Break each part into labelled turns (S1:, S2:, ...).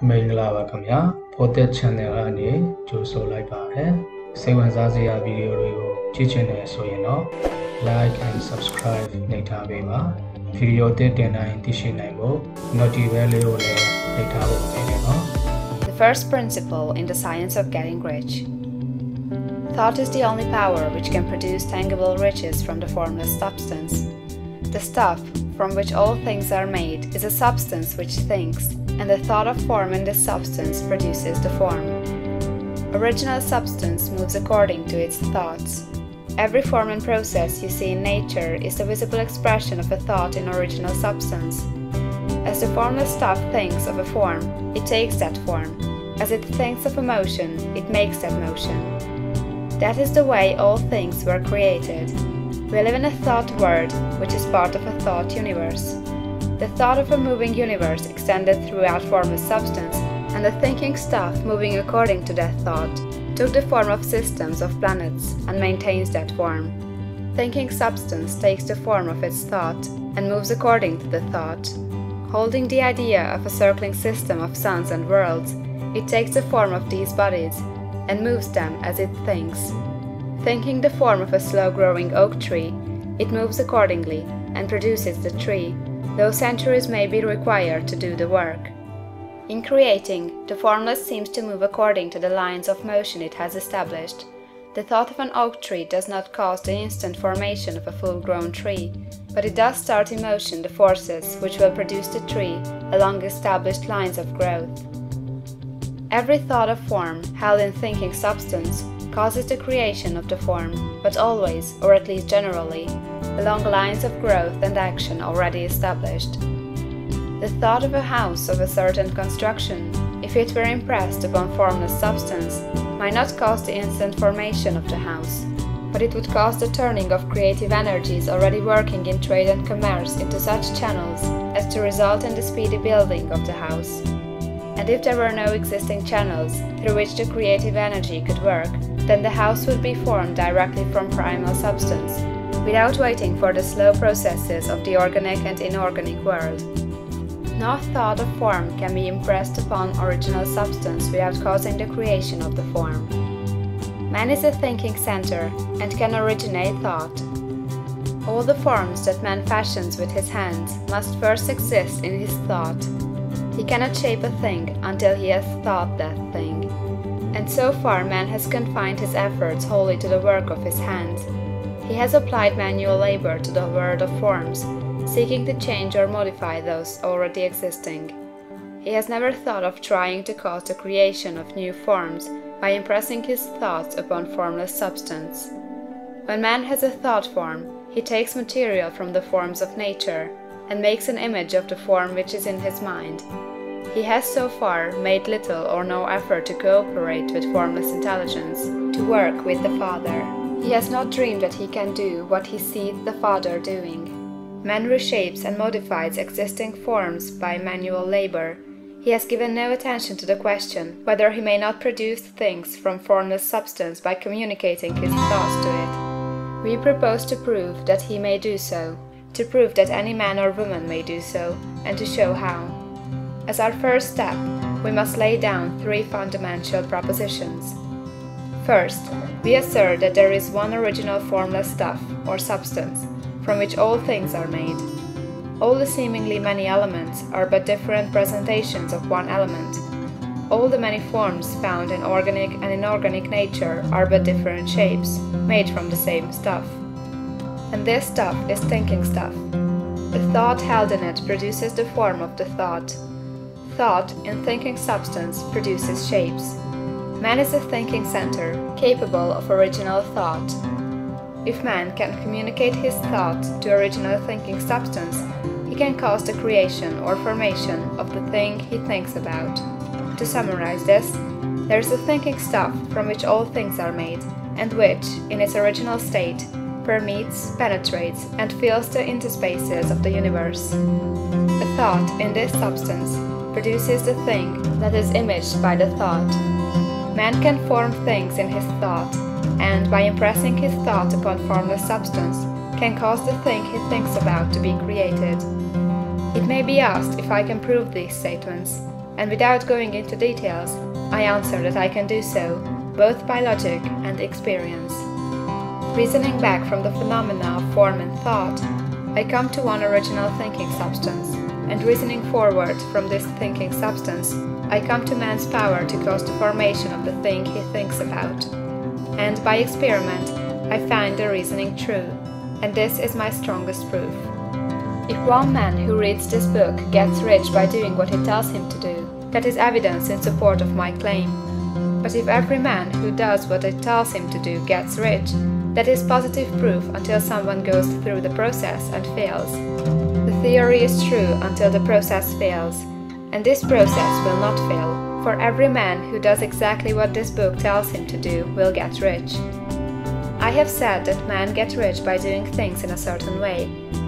S1: မင်္ဂလာပါခင်ဗျာ Fortet Channel ကနေကြိုဆိုလိုက်ပါတယ်စိတ်ဝင်စားစရာဗီဒီယိုတွေကိုကြည့်ချင်တယ်ဆိုရင်တော့ like and subscribe နှိပ်ထားပေးပါဗီဒီယိုတင်တိုင်းသိရှိနိုင်ဖို့ notification bell လေးကိုလည်းနှိပ်ထားဖို့ဖြစ်နေနော်
S2: The first principle in the science of getting rich. Thought is the only power which can produce tangible riches from the formless substance. The stuff from which all things are made is a substance which thinks, and the thought of form in this substance produces the form. Original substance moves according to its thoughts. Every form and process you see in nature is the visible expression of a thought in original substance. As the formless stuff thinks of a form, it takes that form. As it thinks of a motion, it makes that motion. That is the way all things were created. We live in a thought world, which is part of a thought universe. The thought of a moving universe extended throughout formless substance, and the thinking stuff moving according to that thought took the form of systems of planets and maintains that form. Thinking substance takes the form of its thought and moves according to the thought. Holding the idea of a circling system of suns and worlds, it takes the form of these bodies and moves them as it thinks. Thinking the form of a slow-growing oak tree, it moves accordingly and produces the tree, though centuries may be required to do the work. In creating, the formless seems to move according to the lines of motion it has established. The thought of an oak tree does not cause the instant formation of a full-grown tree, but it does start in motion the forces which will produce the tree along established lines of growth. Every thought of form, held in thinking substance, causes the creation of the form, but always, or at least generally, along lines of growth and action already established. The thought of a house of a certain construction, if it were impressed upon formless substance, might not cause the instant formation of the house, but it would cause the turning of creative energies already working in trade and commerce into such channels as to result in the speedy building of the house. And if there were no existing channels through which the creative energy could work, then the house would be formed directly from primal substance, without waiting for the slow processes of the organic and inorganic world. No thought of form can be impressed upon original substance without causing the creation of the form. Man is a thinking center and can originate thought. All the forms that man fashions with his hands must first exist in his thought. He cannot shape a thing until he has thought that thing. And so far man has confined his efforts wholly to the work of his hands. He has applied manual labor to the world of forms, seeking to change or modify those already existing. He has never thought of trying to cause the creation of new forms by impressing his thoughts upon formless substance. When man has a thought form, he takes material from the forms of nature and makes an image of the form which is in his mind. He has so far made little or no effort to cooperate with formless intelligence, to work with the Father. He has not dreamed that he can do what he sees the Father doing. Man reshapes and modifies existing forms by manual labor. He has given no attention to the question whether he may not produce things from formless substance by communicating his thoughts to it. We propose to prove that he may do so, to prove that any man or woman may do so, and to show how. As our first step, we must lay down three fundamental propositions. First, we assert that there is one original formless stuff, or substance, from which all things are made. All the seemingly many elements are but different presentations of one element. All the many forms found in organic and inorganic nature are but different shapes, made from the same stuff. And this stuff is thinking stuff. The thought held in it produces the form of the thought. Thought in thinking substance produces shapes. Man is a thinking center, capable of original thought. If man can communicate his thought to original thinking substance, he can cause the creation or formation of the thing he thinks about. To summarize this, there is a thinking stuff from which all things are made, and which, in its original state, permeates, penetrates, and fills the interspaces of the universe. The thought in this substance produces the thing that is imaged by the thought. Man can form things in his thought, and by impressing his thought upon formless substance, can cause the thing he thinks about to be created. It may be asked if I can prove these statements. and without going into details, I answer that I can do so, both by logic and experience. Reasoning back from the phenomena of form and thought, I come to one original thinking substance, and reasoning forward from this thinking substance, I come to man's power to cause the formation of the thing he thinks about. And by experiment, I find the reasoning true, and this is my strongest proof. If one man who reads this book gets rich by doing what it tells him to do, that is evidence in support of my claim. But if every man who does what it tells him to do gets rich, that is positive proof until someone goes through the process and fails. The theory is true until the process fails, and this process will not fail, for every man who does exactly what this book tells him to do will get rich. I have said that man gets rich by doing things in a certain way,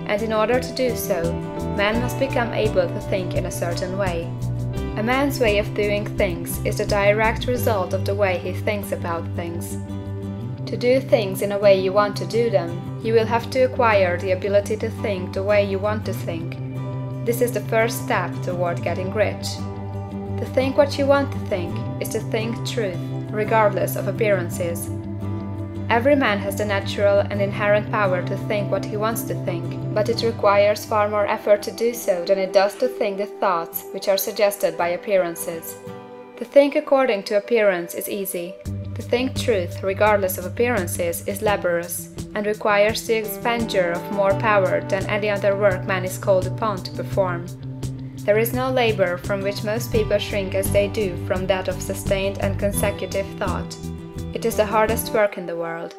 S2: and in order to do so, man must become able to think in a certain way. A man's way of doing things is the direct result of the way he thinks about things. To do things in a way you want to do them, you will have to acquire the ability to think the way you want to think. This is the first step toward getting rich. To think what you want to think is to think truth, regardless of appearances. Every man has the natural and inherent power to think what he wants to think, but it requires far more effort to do so than it does to think the thoughts which are suggested by appearances. To think according to appearance is easy. To think truth regardless of appearances is laborious, and requires the expenditure of more power than any other work man is called upon to perform. There is no labor from which most people shrink as they do from that of sustained and consecutive thought. It is the hardest work in the world.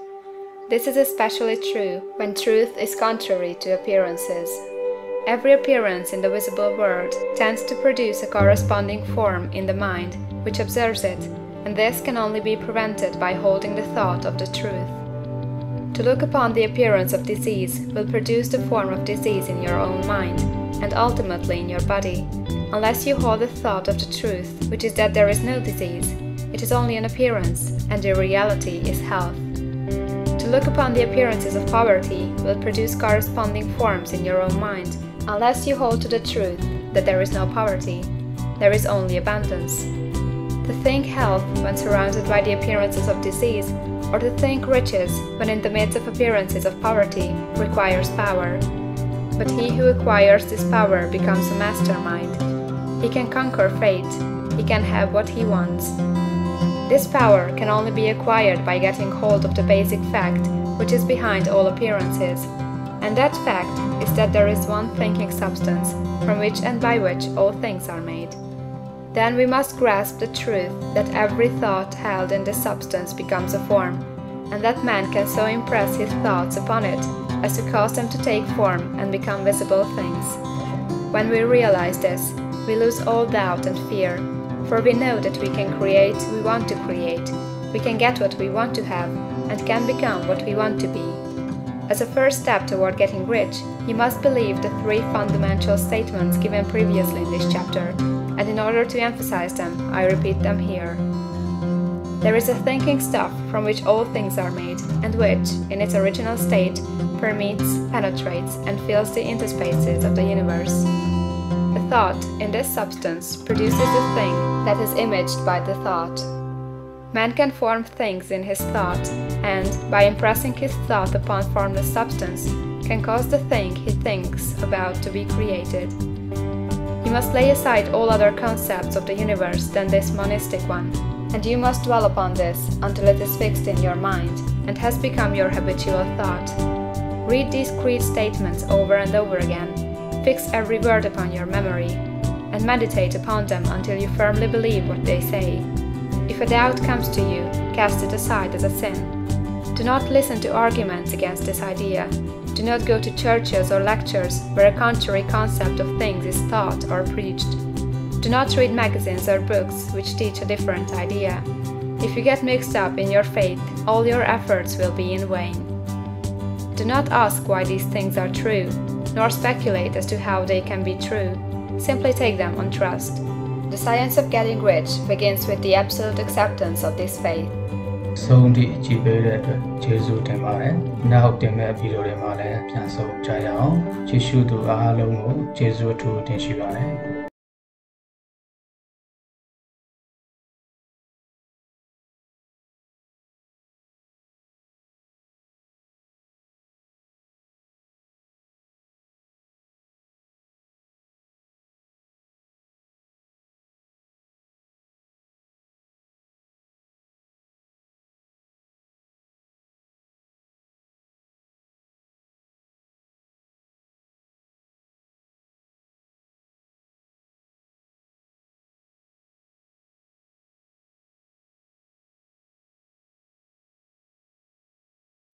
S2: This is especially true when truth is contrary to appearances. Every appearance in the visible world tends to produce a corresponding form in the mind which observes it, and this can only be prevented by holding the thought of the truth. To look upon the appearance of disease will produce the form of disease in your own mind, and ultimately in your body, unless you hold the thought of the truth, which is that there is no disease. It is only an appearance, and the reality is health. To look upon the appearances of poverty will produce corresponding forms in your own mind, unless you hold to the truth that there is no poverty, there is only abundance. To think health when surrounded by the appearances of disease, or to think riches when in the midst of appearances of poverty, requires power. But he who acquires this power becomes a mastermind. He can conquer fate, he can have what he wants. This power can only be acquired by getting hold of the basic fact which is behind all appearances, and that fact is that there is one thinking substance from which and by which all things are made. Then we must grasp the truth that every thought held in this substance becomes a form, and that man can so impress his thoughts upon it as to cause them to take form and become visible things. When we realize this, we lose all doubt and fear, for we know that we can create what we want to create, we can get what we want to have, and can become what we want to be. As a first step toward getting rich, you must believe the three fundamental statements given previously in this chapter, and in order to emphasize them, I repeat them here. There is a thinking stuff from which all things are made, and which, in its original state, permeates, penetrates, and fills the interspaces of the universe. The thought, in this substance, produces the thing that is imaged by the thought. Man can form things in his thought, and, by impressing his thought upon formless substance, can cause the thing he thinks about to be created. You must lay aside all other concepts of the universe than this monistic one, and you must dwell upon this until it is fixed in your mind, and has become your habitual thought. Read these creed statements over and over again, fix every word upon your memory, and meditate upon them until you firmly believe what they say. If a doubt comes to you, cast it aside as a sin. Do not listen to arguments against this idea. Do not go to churches or lectures where a contrary concept of things is taught or preached. Do not read magazines or books which teach a different idea. If you get mixed up in your faith, all your efforts will be in vain. Do not ask why these things are true, nor speculate as to how they can be true. Simply take them on trust. The science of getting rich begins with the absolute acceptance of this faith.
S1: ဆုံးသည့်အကြည့်ပေးတဲ့အတွက်ကျေးဇူးတင်ပါတယ်။နောက်တင်မဲ့ဗီဒီယိုတွေမှာလည်းပြန်ဆုံကြရအောင်။ကြည့်ရှုသူအားလုံးကိုကျေးဇူးအထူးတင်ရှိပါတယ်။